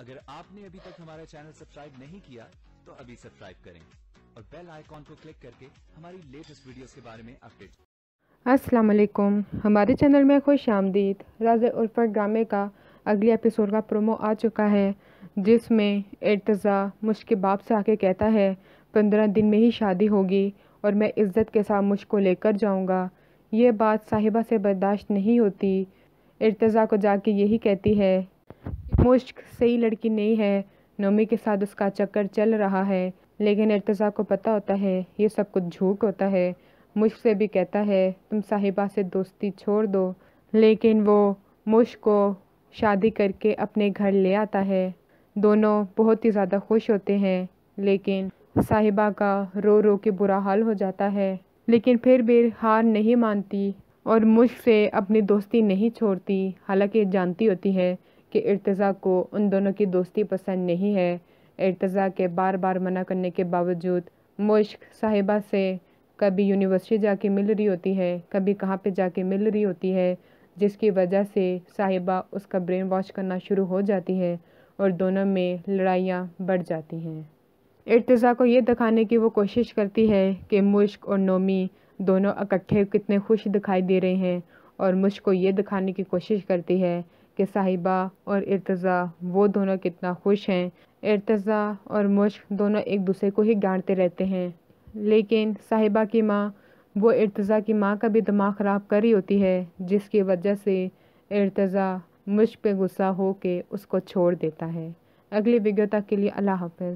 اگر آپ نے ابھی تک ہمارا چینل سبسکرائب نہیں کیا تو ابھی سبسکرائب کریں اور بیل آئیکن کو کلک کر کے ہماری لیٹسٹ ویڈیوز کے بارے میں اپڈیٹ۔ السلام علیکم، ہمارے چینل میں خوش آمدید۔ راز الفت ڈرامے کا اگلی ایپیسوڈ کا پرومو آ چکا ہے، جس میں ارتضیٰ مجھ کے باپ سے آ کے کہتا ہے 15 دن میں ہی شادی ہوگی اور میں عزت کے ساتھ مجھ کو لے کر جاؤں گا۔ یہ بات صاحبہ سے برداشت نہیں ہوتی، ارتضیٰ کو جا کے یہی کہتی ہے کہ مشک صحیح لڑکی نہیں ہے، نومی کے ساتھ اس کا چکر چل رہا ہے، لیکن ارتضیٰ کو پتہ ہوتا ہے یہ سب کچھ جھوٹ ہوتا ہے۔ مشک سے بھی کہتا ہے تم صاحبہ سے دوستی چھوڑ دو، لیکن وہ مشک کو شادی کر کے اپنے گھر لے آتا ہے۔ دونوں بہت ہی زیادہ خوش ہوتے ہیں، لیکن صاحبہ کا رو رو کے برا حال ہو جاتا ہے، لیکن پھر بھی ہار نہیں مانتی اور مشک سے اپنی دوستی نہیں چھوڑتی، حالانکہ جانتی ہوتی ہے کہ ارتضیٰ کو ان دونوں کی دوستی پسند نہیں ہے۔ ارتضیٰ کے بار بار منع کرنے کے باوجود مشک صاحبہ سے کبھی یونیورسٹی جا کے مل رہی ہوتی ہے، کبھی کہاں پہ جا کے مل رہی ہوتی ہے، جس کی وجہ سے صاحبہ اس کا برین واش کرنا شروع ہو جاتی ہے اور دونوں میں لڑائیاں بڑھ جاتی ہیں۔ ارتضیٰ کو یہ دکھانے کی وہ کوشش کرتی ہے کہ مشک اور نومی دونوں اکٹھے کتنے خوش دکھائی دے رہے ہیں، اور مشک کو یہ دکھانے کی کوشش کرتی ہے کہ صاحبہ اور ارتضیٰ وہ دونوں کتنا خوش ہیں۔ ارتضیٰ اور مشک دونوں ایک دوسرے کو ہی ڈانٹتے رہتے ہیں، لیکن صاحبہ کی ماں وہ ارتضیٰ کی ماں کا بھی دماغ خراب کر رہی ہوتی ہے، جس کی وجہ سے ارتضیٰ مشک پہ غصہ ہو کے اس کو چھوڑ دیتا ہے۔ اگلی ویڈیو تک کے لیے اللہ حافظ۔